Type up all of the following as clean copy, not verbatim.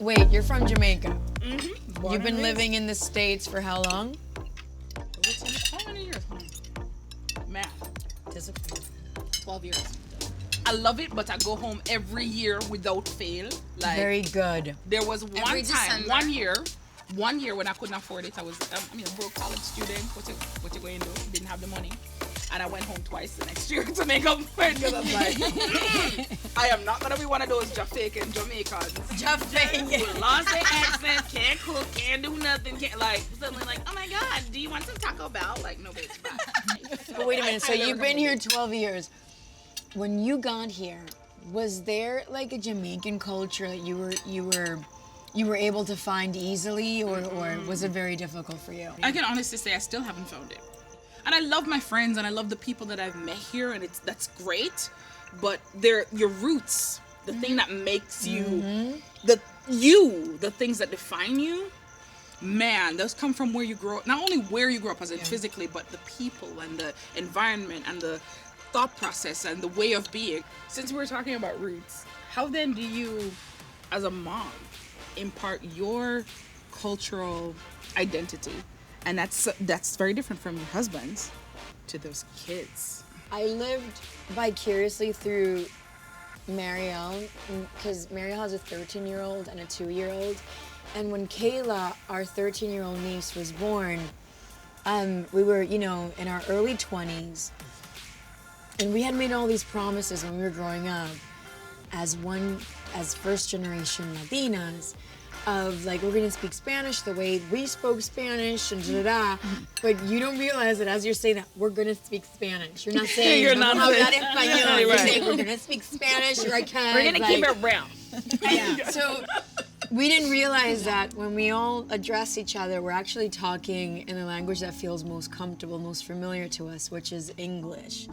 Wait, you're from Jamaica. Mm-hmm. You've been living in the States for how long? How many years? Math. 12 years. I love it, but I go home every year without fail. Like, Very good. there was one Every time, December. one year when I couldn't afford it. I was, a broke college student. What you going to do? Didn't have the money. And I went home twice the next year to make up for it because I was like, I am not gonna be one of those Jamaican Jamaicans. Who lost their accent, can't cook, can't do nothing, can't suddenly oh my God, do you want some Taco Bell? Like, no, bitch, bye. But wait a minute, so you've been here 12 years. When you got here, was there like a Jamaican culture that you were able to find easily, or was it very difficult for you? I can honestly say I still haven't found it. And I love my friends and I love the people that I've met here, and that's great. But they're your roots, the thing that makes you, the things that define you, man, those come from where you grow up. Not only where you grow up as in physically, but the people and the environment and the thought process and the way of being. Since we're talking about roots, how then do you, as a mom, impart your cultural identity? And that's very different from your husband's to those kids. I lived vicariously through Mariel, because Mariel has a 13-year-old and a 2-year-old. And when Kayla, our 13-year-old niece, was born, we were, in our early 20s. And we had made all these promises when we were growing up as first-generation Latinas, of we're gonna speak Spanish the way we spoke Spanish and da-da-da, but you don't realize that as you're saying that, we're gonna speak Spanish. You're not saying, You're not español. You're saying, we're gonna speak Spanish, or I can. We're gonna keep it real. Yeah. So we didn't realize that when we all address each other, we're actually talking in the language that feels most comfortable, most familiar to us, which is English.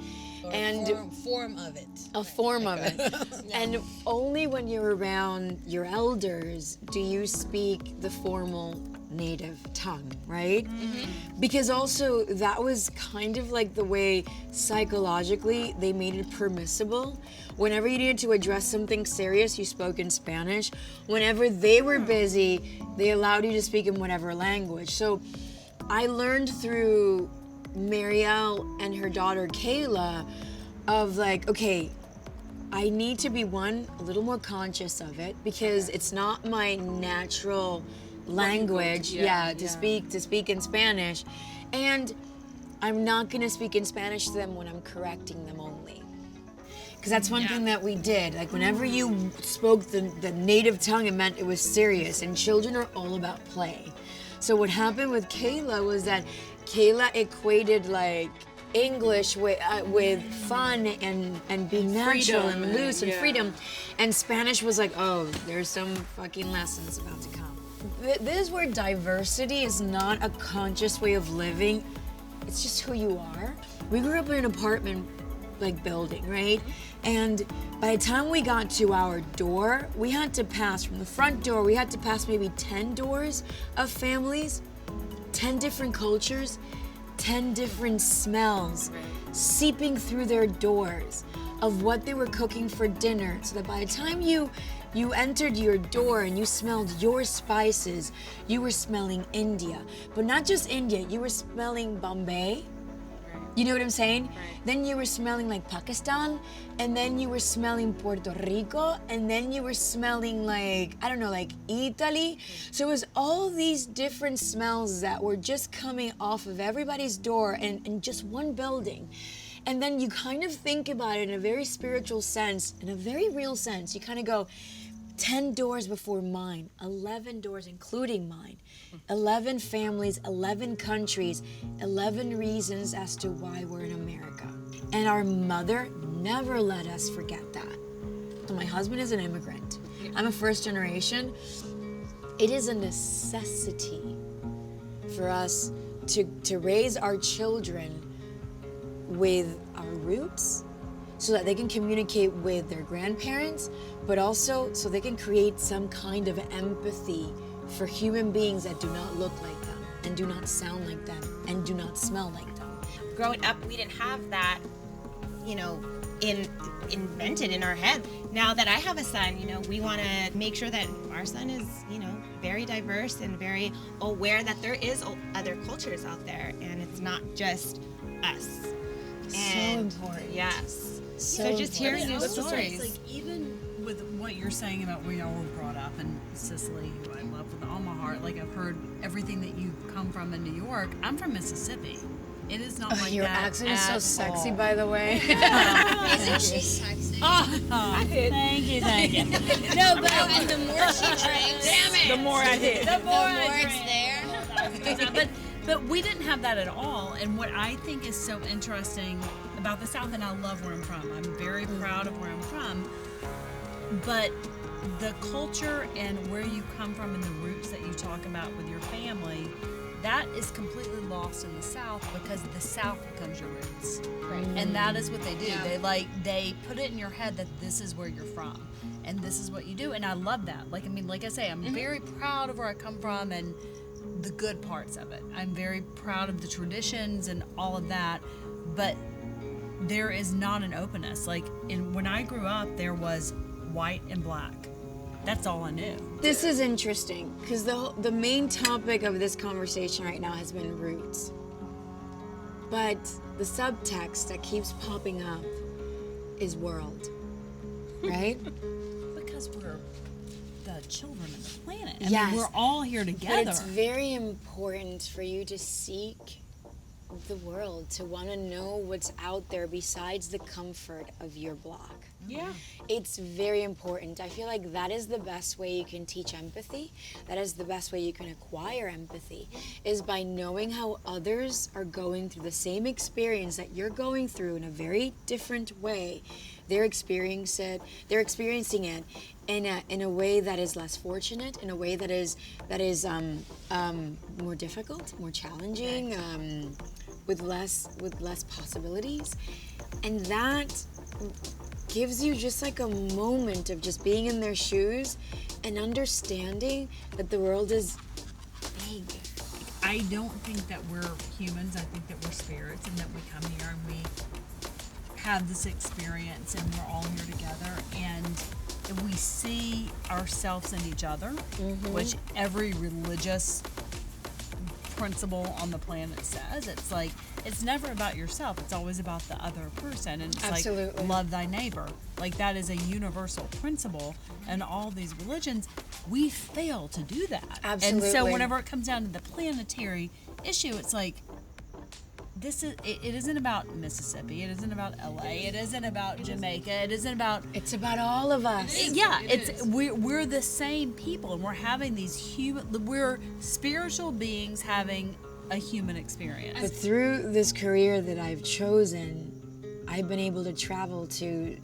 And form of it. A form of it. Yeah. And only when you're around your elders do you speak the formal native tongue, right? Mm-hmm. Because also that was kind of like the way psychologically they made it permissible. Whenever you needed to address something serious, you spoke in Spanish. Whenever they were busy, they allowed you to speak in whatever language. So I learned through Mariel and her daughter Kayla of okay, I need to be a little more conscious of it, because it's not my natural language to speak in Spanish, and I'm not gonna speak in Spanish to them when I'm correcting them only. Because that's one thing that we did. Whenever you spoke the native tongue, it meant it was serious, and children are all about play. So what happened with Kayla was that Kayla equated English with fun and being natural and loose and freedom, and Spanish was oh, there's some fucking lessons about to come. This is where diversity is not a conscious way of living, it's just who you are. We grew up in an apartment building, right? And by the time we got to our door, we had to pass from the front door, we had to pass maybe 10 doors of families, 10 different cultures, 10 different smells seeping through their doors of what they were cooking for dinner, so that by the time you entered your door and you smelled your spices, you were smelling India. But not just India, you were smelling Bombay. You know what I'm saying? Right. Then you were smelling Pakistan, and then you were smelling Puerto Rico, and then you were smelling Italy. So it was all these different smells that were just coming off of everybody's door in just one building. And then you kind of think about it in a very spiritual sense, in a very real sense. You kind of go, 10 doors before mine, 11 doors including mine, 11 families, 11 countries, 11 reasons as to why we're in America. And our mother never let us forget that. So my husband is an immigrant. I'm a first generation. It is a necessity for us to raise our children with our roots, so that they can communicate with their grandparents, but also so they can create some kind of empathy for human beings that do not look like them, and do not sound like them, and do not smell like them. Growing up, we didn't have that, invented in our head. Now that I have a son, we want to make sure that our son is, very diverse and very aware that there is other cultures out there, and it's not just us. So important. Yes. So just hearing your It's stories. like even with what you're saying about where y'all were brought up in Cicely, who I love with all my heart, like I've heard everything that you come from in New York. I'm from Mississippi. It is not like Your that accent is so at sexy, all. by the way. Isn't she sexy? Thank you. No, but and the more she drinks, damn it, The more I hit. the more it's there. But we didn't have that at all. And what I think is so interesting about the South, and I love where I'm from. I'm very proud of where I'm from. But the culture and where you come from and the roots that you talk about with your family, that is completely lost in the South because the South becomes your roots. Right. And that is what they do. Yeah. They put it in your head that this is where you're from and this is what you do. And I love that. Like I say, I'm very proud of where I come from and the good parts of it. I'm very proud of the traditions and all of that. But there is not an openness. When I grew up, there was white and black. That's all I knew. This is interesting because the main topic of this conversation right now has been roots. But the subtext that keeps popping up is world, right? Because we're the children of the planet. I Yes. mean, we're all here together. But it's very important for you to seek the world, to want to know what's out there besides the comfort of your block. Yeah. It's very important. I feel like that is the best way you can teach empathy. That is the best way you can acquire empathy, is by knowing how others are going through the same experience that you're going through in a very different way. They're experiencing it in a way that is less fortunate, in a way that is more difficult, more challenging, with less possibilities, and that gives you just like a moment of just being in their shoes and understanding that the world is big. I don't think that we're humans. I think that we're spirits and that we come here and we have this experience and we're all here together and we see ourselves in each other, which every religious principle on the planet says. It's like, it's never about yourself. It's always about the other person. And it's Absolutely. like, love thy neighbor. Like, that is a universal principle. And all these religions, we fail to do that. Absolutely. And so whenever it comes down to the planetary issue, it's like, it isn't about Mississippi. It isn't about LA. It isn't about Jamaica. It isn't about... It's about all of us. We're the same people, and we're having we're spiritual beings having a human experience. But through this career that I've chosen, I've been able to travel to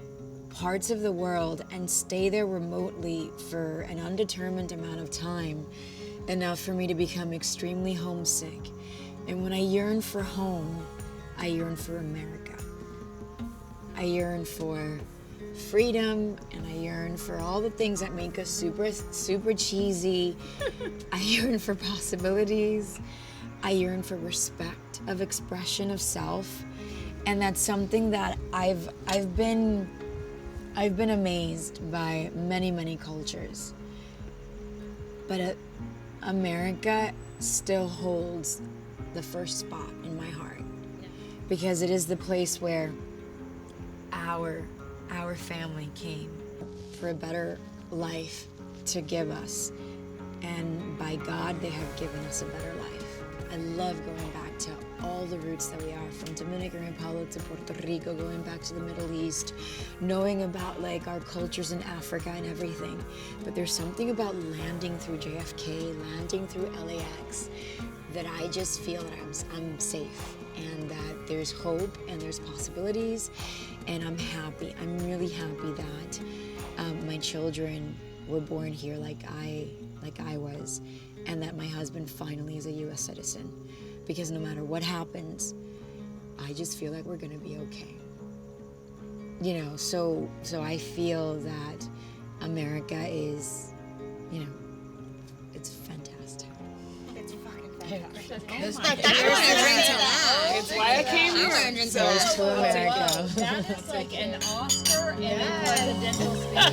parts of the world and stay there remotely for an undetermined amount of time, enough for me to become extremely homesick. And when I yearn for home, I yearn for America. I yearn for freedom, and I yearn for all the things that make us super, super cheesy. I yearn for possibilities. I yearn for respect of expression of self. And that's something that I've been amazed by many, many cultures. But America still holds the first spot in my heart, because it is the place where our family came for a better life to give us, and by God they have given us a better life. I love going back to all the roots that we are, from Dominican Republic to Puerto Rico, going back to the Middle East, knowing about like our cultures in Africa and everything. But there's something about landing through JFK, landing through LAX, that I just feel that I'm safe, and that there's hope and there's possibilities, and I'm happy. I'm really happy that my children were born here like I was, and that my husband finally is a U.S. citizen, because no matter what happens, I just feel like we're gonna be okay. You know, so I feel that America is, it's fantastic. It's fucking It's why I came here. So, To America. That is like an Oscar and a presidential speech.